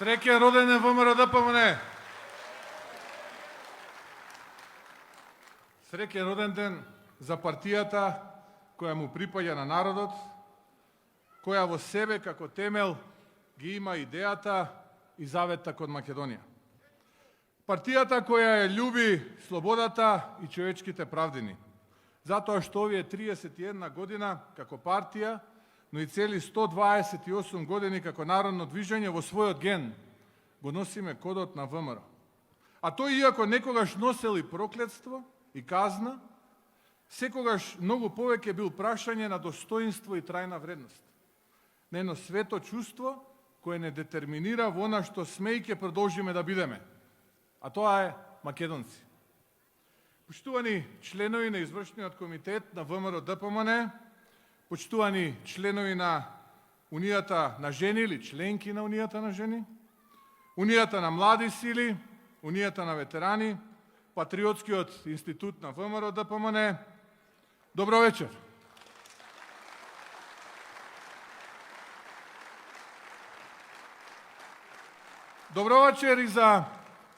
Среќен роден ден ВМРО ДПМН! Среќен роден ден за партијата која му припаѓа на народот, која во себе како темел ги има идејата и заветта кон Македонија. Партијата која ја љуби слободата и човечките правдини. Затоа што овие 31 година како партија, но и цели 128 години како народно движење во својот ген го носиме кодот на ВМРО. А тој иако некогаш носел и проклетство и казна, секогаш многу повеќе бил прашање на достоинство и трајна вредност. На едно свето чувство кое не детерминира во она што сме и ќе продолжиме да бидеме. А тоа е македонци. Почитувани членови на извршниот комитет на ВМРО ДПМН, почитувани членови на Унијата на жени или членки на Унијата на жени, Унијата на млади сили, Унијата на ветерани, Патриотскиот институт на ВМРО ДПМН, добро вечер. Добро вечер и за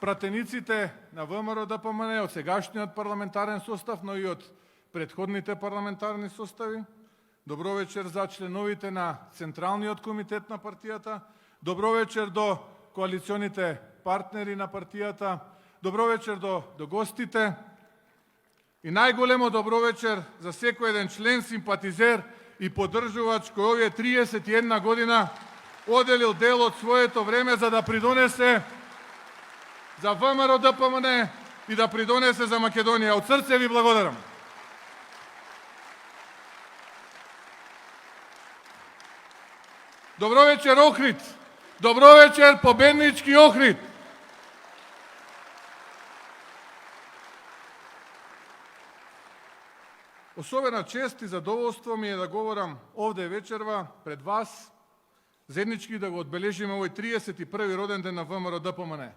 пратениците на ВМРО ДПМН од сегашниот парламентарен состав, но и од претходните парламентарни состави. Добро вечер за членовите на Централниот комитет на партијата. Добро вечер до коалиционите партнери на партијата. Добро вечер до гостите. И најголемо добро вечер за секој еден член, симпатизер и поддржувач кој овие 31 година оделил дел од своето време за да придонесе за ВМРО ДПМН и да придонесе за Македонија. Од срце ви благодарам. Добро вечер, Охрид! Добро вечер, победнички Охрид! Особена чест и задоволство ми е да говорам овде вечерва пред вас, заеднички да го одбележиме овој 31 роден ден на ВМРО ДПМН.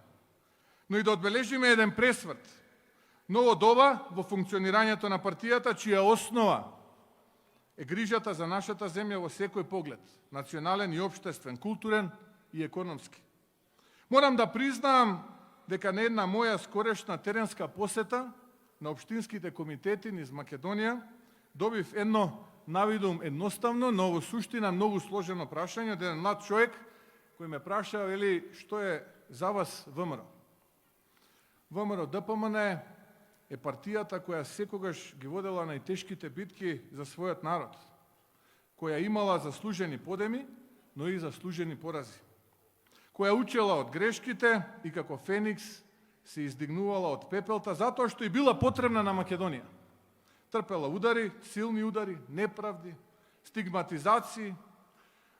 Но и да одбележиме еден пресврт, ново доба во функционирањето на партијата, чија основа е грижата за нашата земја во секој поглед, национален и општествен, културен и економски. Морам да признаам дека на една моја скорешна теренска посета на општинските комитети низ Македонија добив едно навидум едноставно, но во суштина многу сложено прашање од еден млад човек кој ме праша, вели, што е за вас ВМРО? ВМРО ДПМН е партијата која секогаш ги водела најтешките битки за својот народ, која имала заслужени подеми, но и заслужени порази, која учела од грешките и како феникс се издигнувала од пепелта затоа што и била потребна на Македонија. Трпела удари, силни удари, неправди, стигматизации,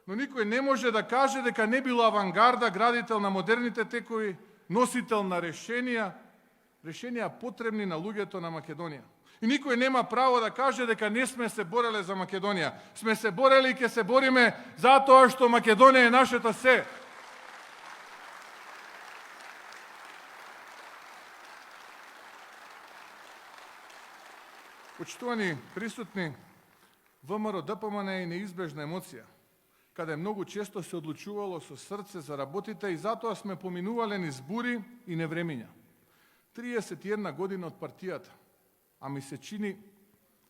но никој не може да каже дека не била авангарда, градител на модерните текови, носител на решенија потребни на луѓето на Македонија. И никој нема право да каже дека не сме се бореле за Македонија. Сме се борели и ќе се бориме затоа што Македонија е нашата се. Почитувани присутни, ВМРО ДПМН е неизбежна емоција, каде многу често се одлучувало со срце за работите и затоа сме поминувале низ бури и невремиња. 31 година од партијата, а ми се чини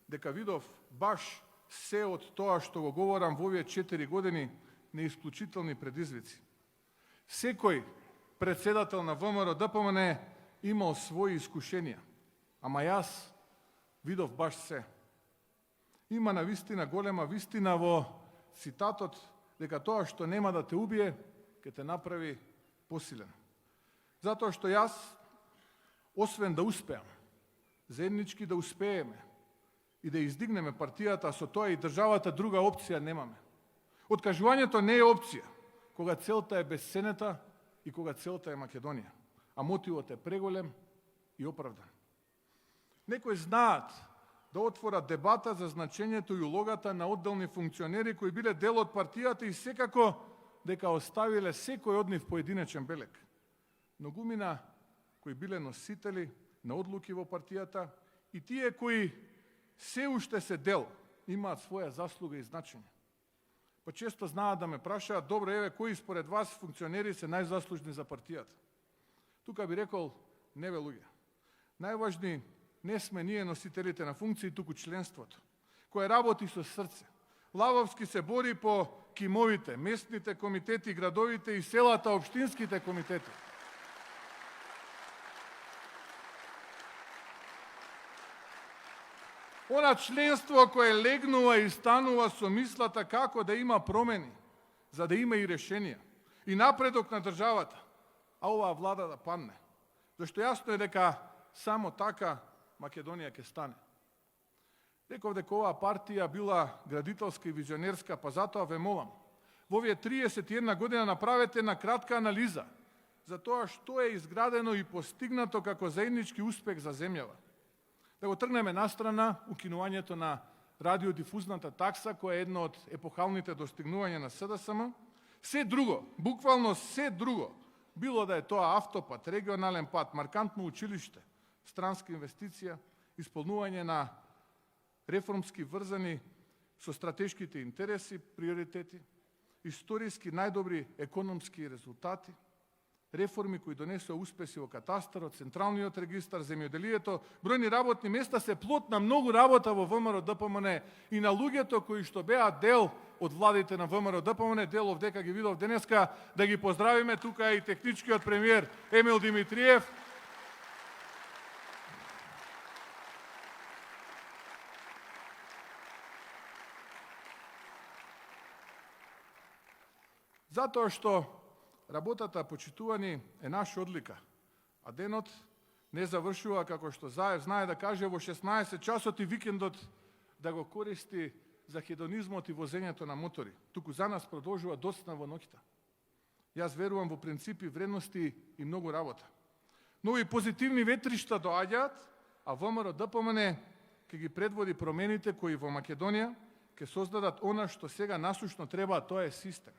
дека видов баш се од тоа што го говорам во овие 4 години неисклучителни предизвици. Секој председател на ВМРО ДПМН имал своји искушенија, ама јас видов баш се. Има навистина голема вистина во цитатот дека тоа што нема да те убие, ќе те направи посилен. Затоа што јас, освен да успеам, заеднички да успееме и да издигнеме партијата, со тоа и државата друга опција немаме. Откажувањето не е опција, кога целта е бесценета и кога целта е Македонија, а мотивот е преголем и оправдан. Некои знаат да отворат дебата за значењето и улогата на одделни функционери кои биле дел од партијата и секако дека оставиле секој од нив поединечен белег. Многумина кои биле носители на одлуки во партијата и тие кои се уште се дел имаат своја заслуга и значење. Па често знаат да ме прашаат, добро, еве, кои според вас функционери се најзаслужни за партијата? Тука би рекол, не бе луѓе. Најважни не сме ние носителите на функции, туку членството, кое работи со срце. Лавовски се бори по кимовите, местните комитети, градовите и селата, општинските комитети. Она членство кое легнува и станува со мислата како да има промени, за да има и решенија, и напредок на државата, а оваа влада да падне. Зашто јасно е дека само така Македонија ќе стане. Реков дека оваа партија била градителска и визионерска, па затоа ве молам, во овие 31 година направете една кратка анализа за тоа што е изградено и постигнато како заеднички успех за земјава. Да го тргнеме настрана укинувањето на радиодифузната такса, која е едно од епохалните достигнувања на СДСМ. Се друго, буквално се друго, било да е тоа автопат, регионален пат, маркантно училиште, странска инвестиција, исполнување на реформски врзани со стратешките интереси, приоритети, историски најдобри економски резултати, реформи кои донесоа успеси во катастарот, централниот регистар, земјоделието, бројни работни места се плод на многу работа во ВМРО ДПМН и на луѓето кои што беа дел од владите на ВМРО ДПМН, делов дека ги видов денеска, да ги поздравиме тука и техничкиот премиер Емил Димитриев. Затоа што работата, почитувани, е наша одлика, а денот не завршува како што Заев знае да каже во 16 часот и викендот да го користи за хедонизмот и возењето на мотори. Туку за нас продолжува доцна во ноќта. Јас верувам во принципи, вредности и многу работа. Нови позитивни ветришта доаѓаат, а ВМРО ДПМН ќе ги предводи промените кои во Македонија ќе создадат она што сега насушно треба, а тоа е систем.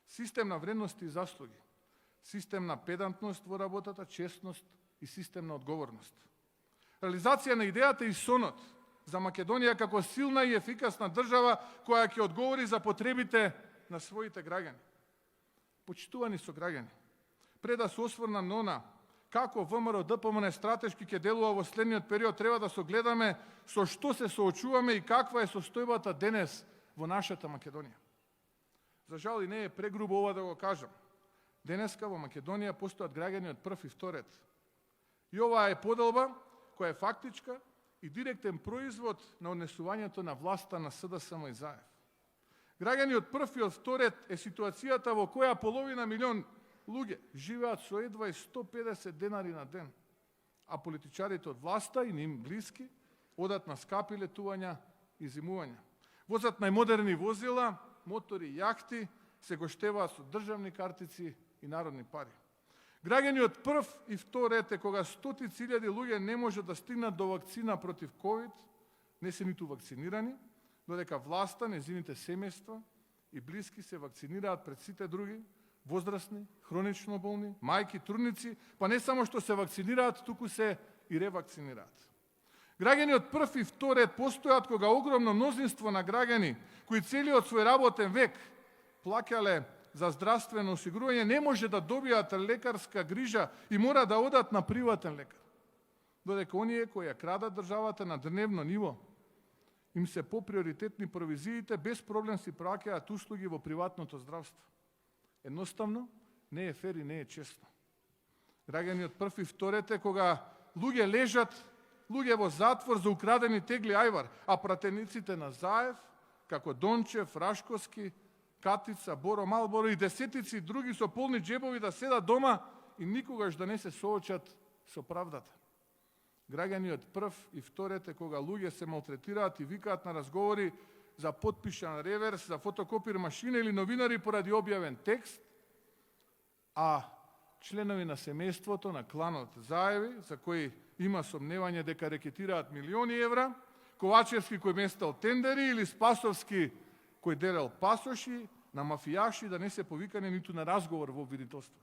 Систем на вредности и заслуги, систем на педантност во работата, честност и систем на одговорност. Реализација на идејата и сонот за Македонија како силна и ефикасна држава која ќе одговори за потребите на своите граѓани. Почитувани со граѓани, пред да се осврнам на она како ВМРО ДПМН стратешки ќе делува во следниот период, треба да согледаме со што се соочуваме и каква е состојбата денес во нашата Македонија. За жал и не е прегрубо ова да го кажам. Денеска во Македонија постојат граѓани од прв и втор ред. И ова е поделба која е фактичка и директен производ на однесувањето на власта на СДСМ и Заев. Граѓани од прв и од втор ред е ситуацијата во која половина милион луѓе живеат со едва и 150 денари на ден, а политичарите од власта и ним блиски одат на скапи летувања и зимувања. Возат најмодерни возила, мотори, јахти, се гоштеваат со државни картици и народни пари. Граѓани од прв и втор ред е кога стотици илјади луѓе не можат да стигнат до вакцина против ковид, не се ниту вакцинирани, додека власта, незините семејства и блиски се вакцинираат пред сите други, возрастни, хронично болни, мајки, трудници, па не само што се вакцинираат, туку се и ревакцинираат. Граѓани од прв и втор ред постојат кога огромно мнозинство на граѓани кои целиот свој работен век плаќале за здравствено осигурување не може да добијат лекарска грижа и мора да одат на приватен лекар. Додека оние кои ја крадат државата на дневно ниво, им се поприоритетни провизиите, без проблем си праќаат услуги во приватното здравство. Едноставно, не е фер и не е честно. Граѓани од прв и втор ред е кога луѓе лежат, луѓе во затвор за украдени тегли ајвар, а пратениците на Заев, како Дончев, Рашковски, Катица, Боро Малборо и десетици други со полни джебови да седат дома и никогаш да не се соочат со правдата. Граѓани од прв и втор ред е кога луѓе се малтретираат и викаат на разговори за потпишан реверс, за фотокопир машина или новинари поради објавен текст, а членови на семејството на кланот Заеви, за кои има сомневање дека рекетираат милиони евра, Ковачевски кој местел тендери или Спасовски кој делел пасоши на мафијаши да не се повикани ниту на разговор во обвинителството.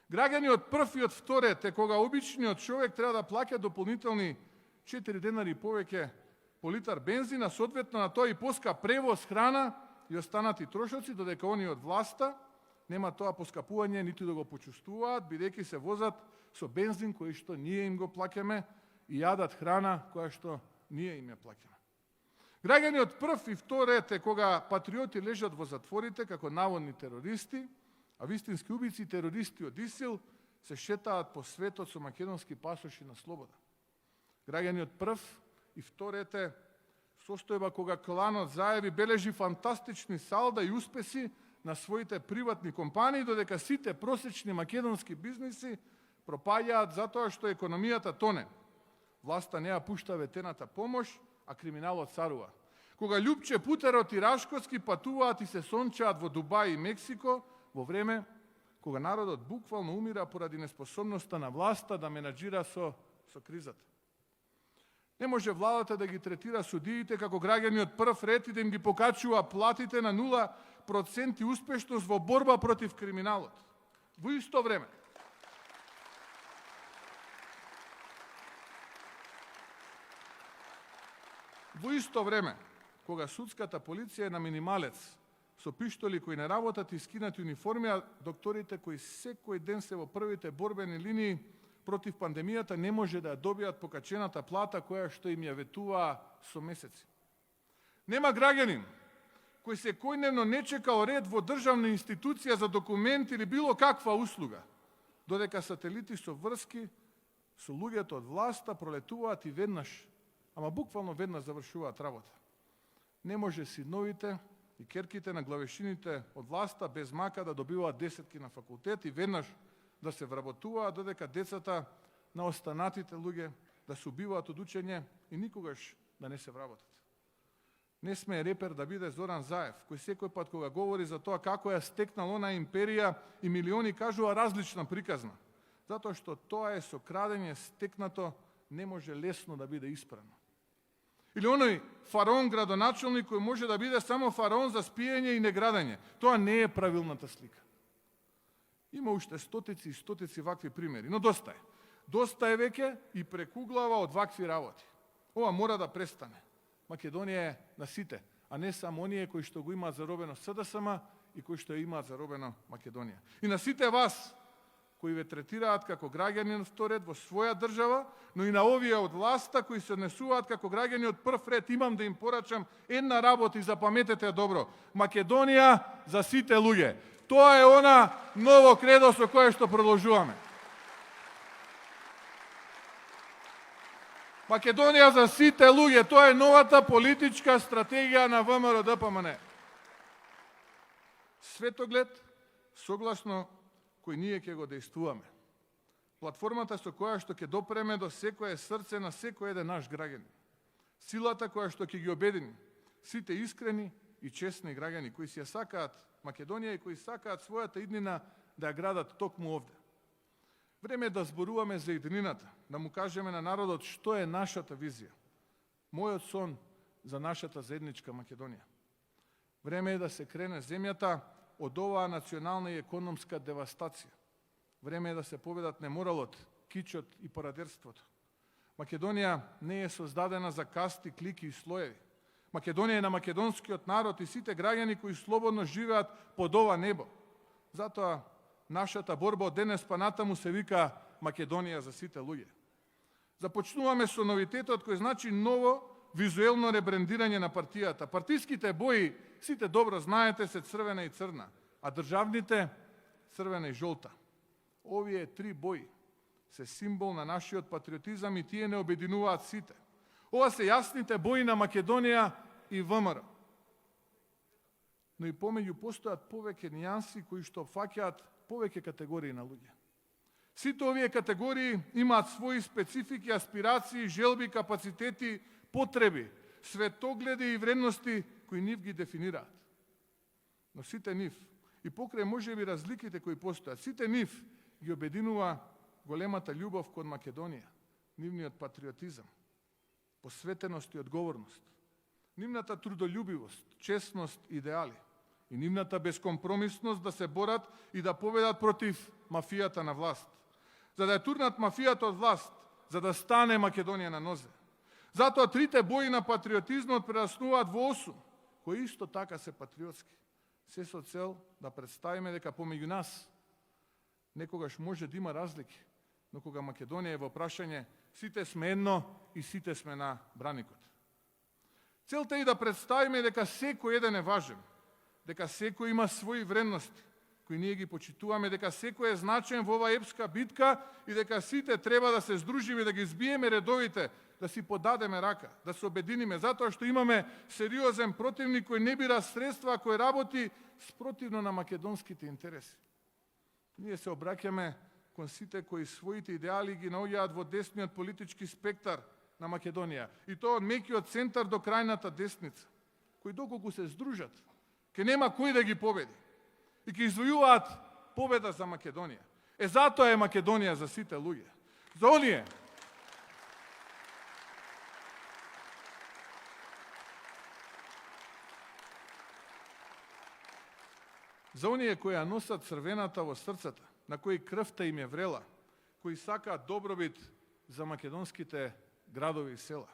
Граѓани од прв и од втор ред е кога обичниот човек треба да плаќа дополнителни 4 денари повеќе по литар бензин, а соодветно на тоа и поска превоз, храна и останати трошоци, додека они од власта нема тоа поскапување ниту да го почувствуваат, бидејќи се возат со бензин кој што ние им го плаќаме и јадат храна која што ние им ја плаќаме. Граѓани од прв и втор ред е кога патриоти лежат во затворите како наводни терористи, а вистински убици и терористи од ИСИЛ се шетаат по светот со македонски пасоши на слобода. Граѓани од прв и втор ред е состојба кога кланот Заеви бележи фантастични салда и успеси на своите приватни компании, додека сите просечни македонски бизниси пропаѓаат затоа што економијата тоне. Власта не ја пушта ветената помош, а криминалот царува. Кога Љупче, Путерот и Рашковски патуваат и се сончаат во Дубај и Мексико, во време кога народот буквално умира поради неспособноста на власта да менаџира со кризата. Не може владата да ги третира судиите како граѓани од прв ред и да им ги покачува платите на 0% успешност во борба против криминалот. Во исто време, кога судската полиција е на минималец, со пиштоли кои не работат и скинати униформи, а докторите кои секој ден се во првите борбени линии против пандемијата не може да ја добијат покачената плата која што им ја ветуваа со месеци. Нема граѓанин кој секојдневно не чекал ред во државна институција за документ или било каква услуга, додека сателити со врски со луѓето од власта пролетуваат и веднаш, ама буквално веднаш завршуваат работа. Не може синовите и керките на главешините од власта без мака да добиваат десетки на факултет и веднаш да се вработуваат, додека децата на останатите луѓе да се убиваат од учење и никогаш да не се вработат. Не сме репер да биде Зоран Заев, кој секој пат кога говори за тоа како ја стекнал она империја и милиони кажува различна приказна, затоа што тоа е со крадење стекнато не може лесно да биде исправно. Или оној фараон градоначалник кој може да биде само фараон за спиење и неградење. Тоа не е правилната слика. Има уште стотици и стотици вакви примери, но доста е. Доста е веќе и прекуглава од вакви работи. Ова мора да престане. Македонија е на сите, а не само оние кои што го имаат заробено СДСМ и кои што имаат заробено Македонија. И на сите вас кои ве третираат како граѓани на втор ред во своја држава, но и на овие од власта кои се однесуваат како граѓани од прв ред, имам да им порачам една работа и запаметете ја добро. Македонија за сите луѓе. Тоа е она ново кредо со кое што продолжуваме. Македонија за сите луѓе, тоа е новата политичка стратегија на ВМРО-ДПМН. Светоглед, согласно кој ние ќе го действуваме. Платформата со која што ќе допреме до секое срце на секој еден наш граѓанин. Силата која што ќе ги обедини сите искрени и честни граѓани кои си ја сакаат Македонија и кои сакаат својата иднина да ја градат токму овде. Време е да зборуваме за иднината, да му кажеме на народот што е нашата визија. Мојот сон за нашата заедничка Македонија. Време е да се крене земјата од оваа национална и економска девастација. Време е да се победат неморалот, кичот и парадерството. Македонија не е создадена за касти, клики и слоеви. Македонија е на македонскиот народ и сите граѓани кои слободно живеат под ова небо. Затоа нашата борба од денес па натаму се вика Македонија за сите луѓе. Започнуваме со новитетот кој значи ново визуелно ребрендирање на партијата. Партиските бои, сите добро знаете, се црвена и црна, а државните црвена и жолта. Овие три бои се символ на нашиот патриотизам и тие не обединуваат сите. Ова се јасните бои на Македонија и ВМРО. Но и помеѓу постојат повеќе нијанси кои што опфаќаат повеќе категории на луѓе. Сите овие категории имаат своји специфики, аспирации, желби, капацитети, потреби, светогледи и вредности кои нив ги дефинираат. Но сите нив, и покрај можеби разликите кои постојат, сите нив ги обединува големата љубов кон Македонија, нивниот патриотизам, посветеност и одговорност, нивната трудолюбивост, честност, идеали и нивната безкомпромисност да се борат и да победат против мафијата на власт. За да ја турнат мафијата од власт, за да стане Македонија на нозе. Затоа трите бои на патриотизмот прераснуваат во осум, кои исто така се патриотски. Се со цел да представиме дека помеѓу нас некогаш може да има разлики, но кога Македонија е во прашање, сите сме едно и сите сме на браникот. Целта е да представиме дека секој еден е важен, дека секој има своји вредности, кои ние ги почитуваме, дека секој е значен во оваа епска битка и дека сите треба да се здружиме, да ги збиеме редовите, да си подадеме рака, да се обединиме, затоа што имаме сериозен противник кој не бира средства, кој работи спротивно на македонските интереси. Ние се обраќаме кон сите кои своите идеали ги наоѓаат во десниот политички спектар на Македонија. И тоа од мекиот центар до крајната десница, кои доколку се здружат, ке нема кој да ги победи. И ке извојуваат победа за Македонија. Затоа е Македонија за сите луѓе. За оние кои ја носат црвената во срцата, на кои крвта им е врела, кои сакаат добробит за македонските градови и села.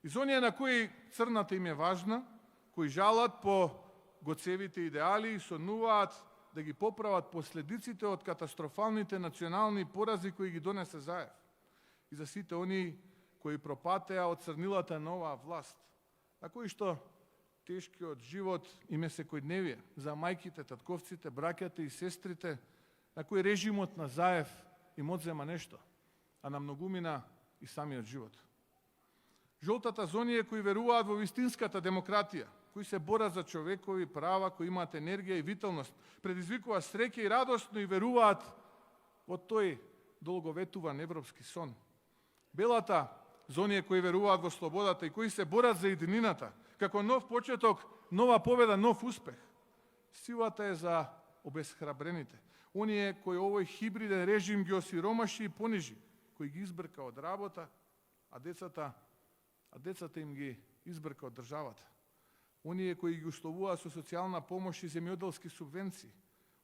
И за оние на кои црната им е важна, кои жалат по гоцевите идеали и сонуваат да ги поправат последиците од катастрофалните национални порази кои ги донесе Заев. И за сите оние кои пропатеа од црнилата на оваа власт, на кои што тешкиот живот им е секојдневие, за мајките, татковците, браќата и сестрите, на кои режимот на Заев им одзема нешто, а на многумина и самиот живот. Жолтата за оние кои веруваат во вистинската демократија, кои се борат за човекови права, кои имаат енергија и виталност, предизвикува среќа и радост, но и веруваат во тој долговетуван европски сон. Белата за оние кои веруваат во слободата и кои се борат за единината, како нов почеток, нова победа, нов успех. Сивата е за обесхрабрените, оние кои овој хибриден режим ги осиромаши и понижи, кои ги избрка од работа, а децата им ги избрка од државата. Оние кои ги условуваат со социјална помош и земјоделски субвенции.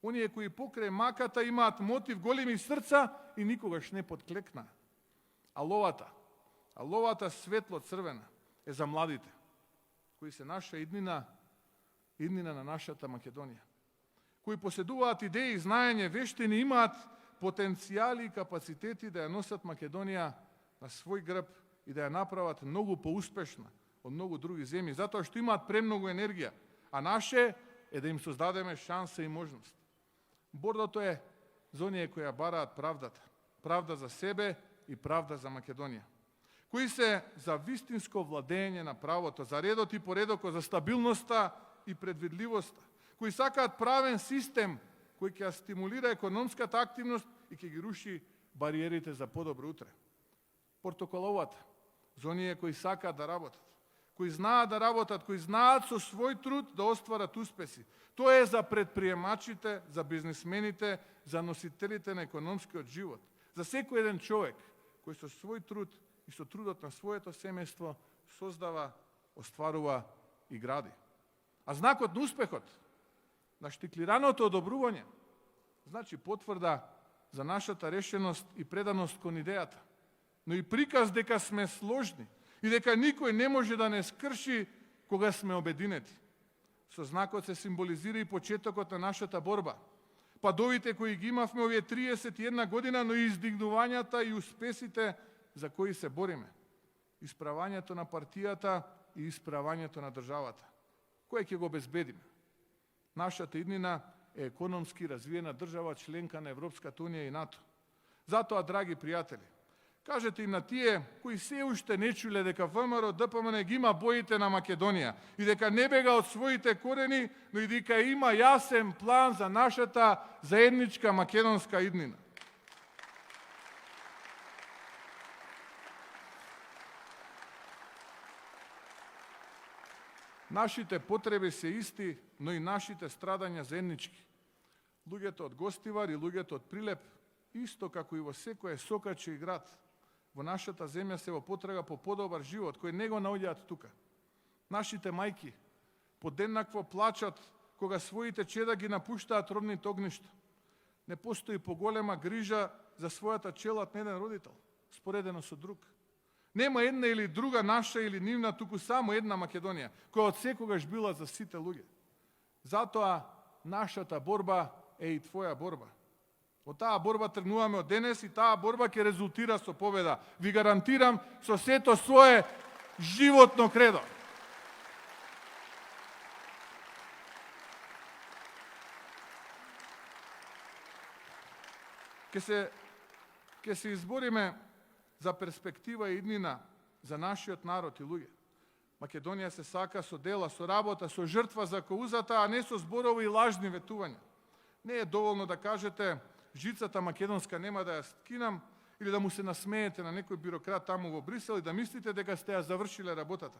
Оние кои покрај маката имаат мотив, големи срца и никогаш не подклекнаа. А ловата светло црвена е за младите, кои се наша иднина на нашата Македонија, кои поседуваат идеи, знаење, вештини, имаат потенцијали и капацитети да ја носат Македонија на свој грб и да ја направат многу поуспешна од многу други земји, затоа што имаат премногу енергија, а наше е да им создадеме шанса и можност. Бордото е за оние кои ја бараат правдата, правда за себе и правда за Македонија, кои се за вистинско владење на правото, за редот и поредокот, за стабилноста и предвидливоста, кои сакаат правен систем кој ќе стимулира економската активност и ќе ги руши бариерите за подобро утре. Портоколовата за оние кои сакаат да работат, кои знаат да работат, кои знаат со свој труд да остварат успеси. Тоа е за предприемачите, за бизнисмените, за носителите на економскиот живот, за секој еден човек кој со свој труд и со трудот на своето семејство создава, остварува и гради. А знакот на успехот, на штиклираното одобрување, значи потврда за нашата решеност и преданост кон идејата, но и приказ дека сме сложни и дека никој не може да не скрши кога сме обединети. Со знакот се символизира и почетокот на нашата борба, падовите кои ги имавме овие 31 година, но и издигнувањата и успесите за кои се бориме. Исправањето на партијата и исправањето на државата. Кој ќе го обезбедиме? Нашата иднина е економски развиена држава, членка на Европската унија и НАТО. Затоа, драги пријатели, кажете им на тие кои се уште не чуле дека ВМРО ДПМН ги има боите на Македонија и дека не бега од своите корени, но и дека има јасен план за нашата заедничка македонска иднина. Нашите потреби се исти, но и нашите страдања заеднички. Луѓето од Гостивар и луѓето од Прилеп, исто како и во секое сокаче и град, во нашата земја се во потрага по подобар живот, кој не го наоѓаат тука. Нашите мајки подеднакво плачат кога своите чеда ги напуштаат родните огништа. Не постои поголема грижа за својата челат на еден родител, споредено со друг. Нема една или друга наша или нивна, туку само една Македонија, која од секогаш била за сите луѓе. Затоа нашата борба е и твоја борба. Во таа борба тргнуваме од денес и таа борба ќе резултира со победа. Ви гарантирам со сето свое животно кредо. Ке се избориме за перспектива и иднина за нашиот народ и луѓе. Македонија се сака со дела, со работа, со жртва за каузата, а не со зборови и лажни ветувања. Не е доволно да кажете жицата македонска нема да ја скинам или да му се насмеете на некој бюрократ таму во Брисел и да мислите дека сте ја завршиле работата.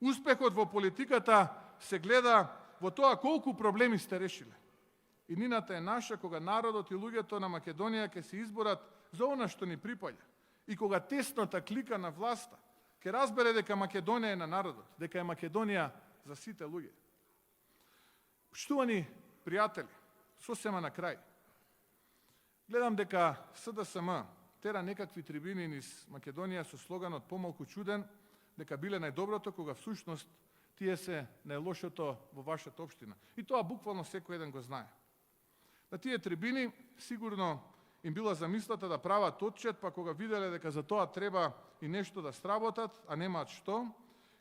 Успехот во политиката се гледа во тоа колку проблеми сте решиле. Иднината е наша кога народот и луѓето на Македонија ќе се изборат за она што ни припаѓа. И кога тесната клика на власта ќе разбере дека Македонија е на народот, дека е Македонија за сите луѓе. Поштувани пријатели, сосема на крај. Гледам дека СДСМ тера некакви трибини низ Македонија со слоганот помалку чуден, дека биле најдоброто, кога всушност тие се најлошото во вашата општина. И тоа буквално секој еден го знае. На тие трибини сигурно им била замислата да прават отчет, па кога виделе дека за тоа треба и нешто да сработат, а немаат што,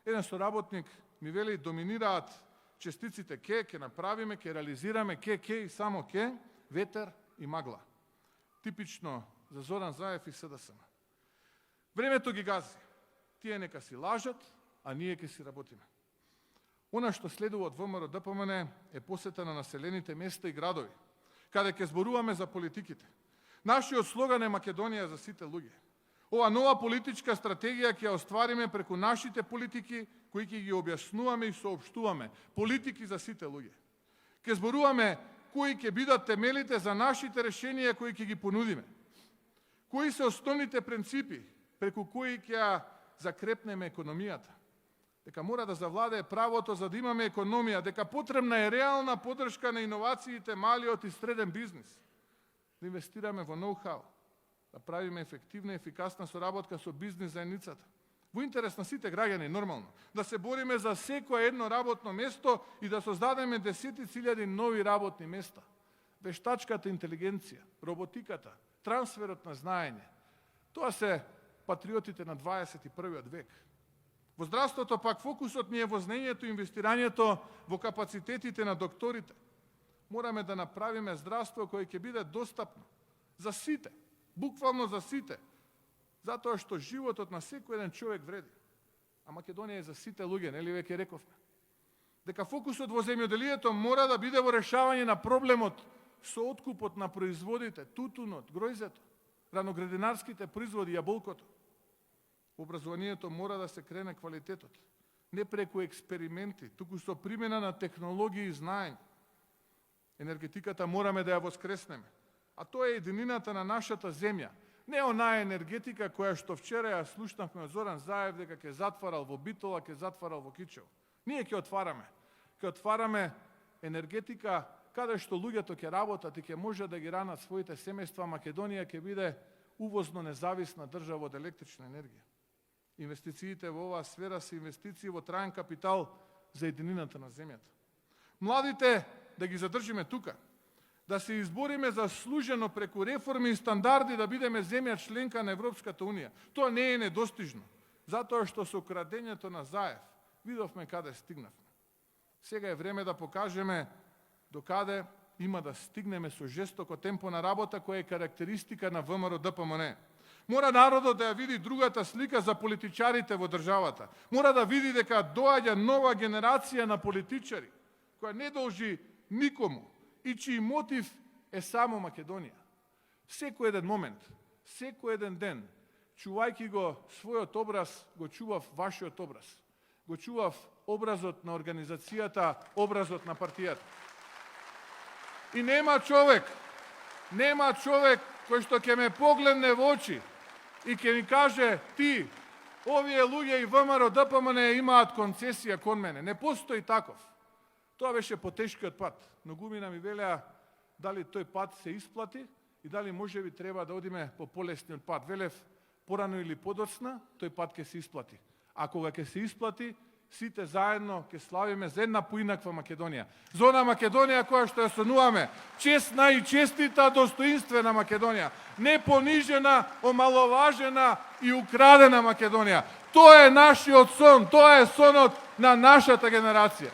еден соработник ми вели доминираат честиците ќе направиме, ќе реализираме, ќе и само ќе, ветер и магла. Типично за Зоран Заев и СДСМ. Времето ги гази. Тие нека си лажат, а ние ќе си работиме. Она што следува од ВМРО ДПМН е посета на населените места и градови, каде ќе зборуваме за политиките. Нашиот слоган е Македонија за сите луѓе. Ова нова политичка стратегија ќе ја оствариме преку нашите политики, кои ќе ги објаснуваме и соопштуваме. Политики за сите луѓе. Ќе зборуваме кои ќе бидат темелите за нашите решенија кои ќе ги понудиме. Кои се основните принципи преку кои ќе ја закрепнеме економијата. Дека мора да завладее правото за да имаме економија, дека потребна е реална поддршка на иновациите, малиот и среден бизнис. Да инвестираме во ноу-хау, да правиме ефективна и ефикасна соработка со бизнис заедницата. Во интерес на сите граѓани, нормално. Да се бориме за секое едно работно место и да создадеме 10.000 нови работни места. Вештачката интелигенција, роботиката, трансферот на знаење. Тоа се патриотите на 21. век. Во здравството пак фокусот ни е во знаењето и инвестирањето во капацитетите на докторите. Мораме да направиме здравство кое ќе биде достапно за сите, буквално за сите, затоа што животот на секој еден човек вреди. А Македонија е за сите луѓе, нели веќе рековме. Дека фокусот во земјоделието мора да биде во решавање на проблемот со откупот на производите, тутунот, гројзето, раноградинарските производи, јаболкото. Образованието мора да се крене квалитетот, не преку експерименти, туку со примена на технологии и знаење. Енергетиката мораме да ја воскреснеме, а тоа е единината на нашата земја. Не онаа енергетика која што вчера ја слушнавме од Зоран Заев дека ќе затварал во Битола, ќе затварал во Кичево. Ние ќе отвараме. Ќе отвараме енергетика каде што луѓето ќе работат и ќе може да ги ранат своите семејства. Македонија ќе биде увозно независна држава од електрична енергија. Инвестициите во оваа сфера се инвестиции во траен капитал за единината на земјата. Младите да ги задржиме тука, да се избориме заслужено преку реформи и стандарди да бидеме земја членка на Европската Унија. Тоа не е недостижно, затоа што со крадењето на Заев видовме каде стигнавме. Сега е време да покажеме докаде има да стигнеме со жестоко темпо на работа која е карактеристика на ВМРО ДПМН. Мора народот да ја види другата слика за политичарите во државата. Мора да види дека доаѓа нова генерација на политичари, која не должи никому и чиј мотив е само Македонија. Секој еден момент, секој еден ден, чувајќи го својот образ, го чував вашиот образ. Го чував образот на организацијата, образот на партијата. И нема човек кој што ќе ме погледне во очи и ќе ми каже ти, овие луѓе и ВМРО ДПМН имаат концесија кон мене. Не постои таков. Тоа беше потешкиот пат. Многумина ми велеа дали тој пат се исплати и дали можеби треба да одиме по полесниот пат. Велев, порано или подоцна, тој пат ќе се исплати. А кога ќе се исплати, сите заедно ќе славиме за една поинаква Македонија. За она Македонија која што ја сонуваме, честна и честита, достоинствена Македонија, не понижена, омаловажена и украдена Македонија. Тоа е нашиот сон, тоа е сонот на нашата генерација.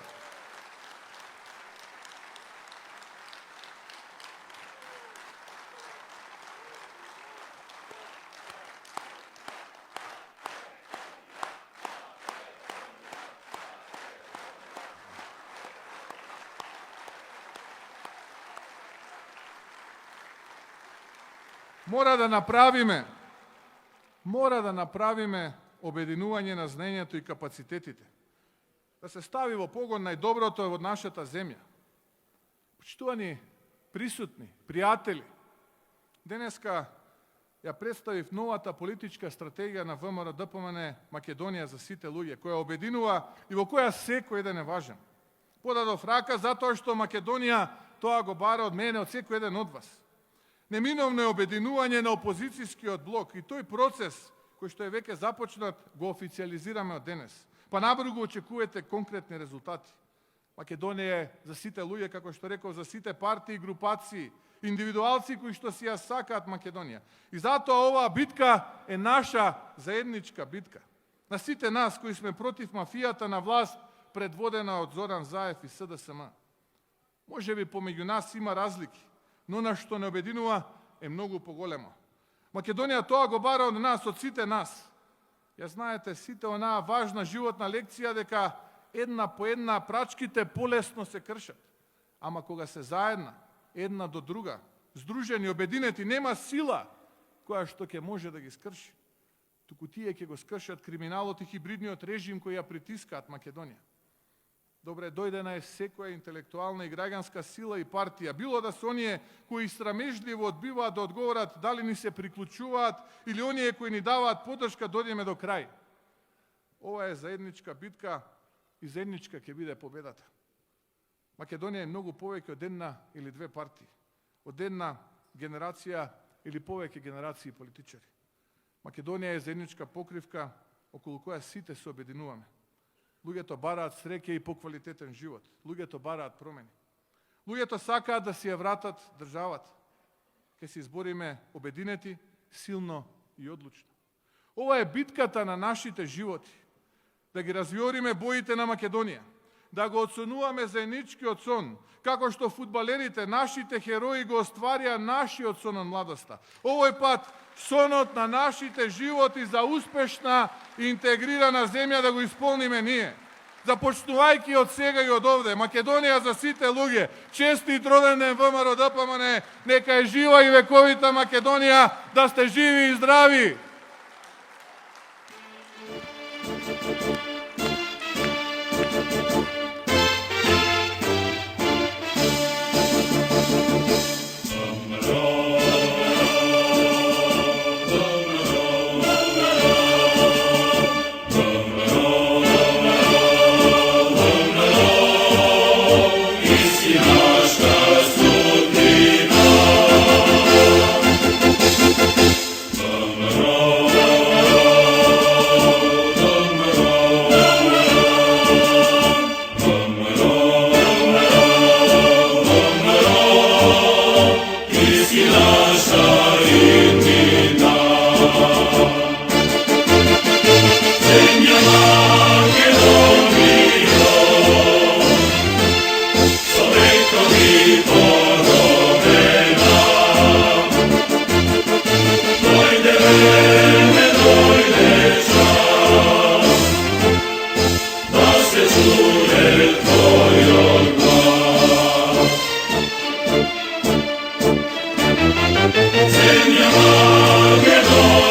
Мора да направиме обединување на знаењето и капацитетите. Да се стави во погон најдоброто од нашата земја. Почитувани присутни, пријатели, денеска ја представив новата политичка стратегија на ВМРО-ДПМН Македонија за сите луѓе, која обединува и во која секој еден е важен. Подадов рака затоа што Македонија тоа го бара од мене, од секој еден од вас. Неминовно е обединување на опозицијскиот блок и тој процес кој што е веќе започнат го официализираме од денес. Па набрзо го очекувате конкретни резултати. Македонија е за сите луѓе, како што реков, за сите партии, групации, индивидуалци кои што си ја сакаат Македонија. И затоа оваа битка е наша заедничка битка. На сите нас кои сме против мафијата на власт, предводена од Зоран Заев и СДСМ. Можеби помеѓу нас има разлики, но на што не обединува е многу поголемо. Македонија тоа го бара од нас, од сите нас. Ја знаете сите онаа важна животна лекција дека една по една прачките полесно се кршат. Ама кога се заедна, една до друга, здружени, обединети, нема сила која што ќе може да ги скрши. Туку тие ќе го скршат криминалот и хибридниот режим кој ја притискаат Македонија. Добре, дојдена е секоја интелектуална и граѓанска сила и партија, било да се оние кои срамежливо одбиваат да одговорат дали ни се приклучуваат или оние кои ни даваат поддршка дојдеме до крај. Ова е заедничка битка и заедничка ќе биде победата. Македонија е многу повеќе од една или две партии, од една генерација или повеќе генерации политичари. Македонија е заедничка покривка околу која сите се обединуваме. Луѓето бараат среќа и поквалитетен живот. Луѓето бараат промени. Луѓето сакаат да си ја вратат државата. Ке се избориме обединети, силно и одлучно. Ова е битката на нашите животи. Да ги развиориме боите на Македонија. Да го оценуваме заедничкиот сон, како што фудбалерите, нашите херои го остварија нашиот сон од младоста. Овој пат сонот на нашите животи за успешна и интегрирана земја да го исполниме ние. Започнувајќи од сега и од овде, Македонија за сите луѓе, честит роден ден ВМРО-ДПМН, нека е жива и вековита Македонија, да сте живи и здрави!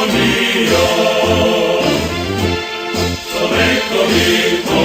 Makedonio, so eccomi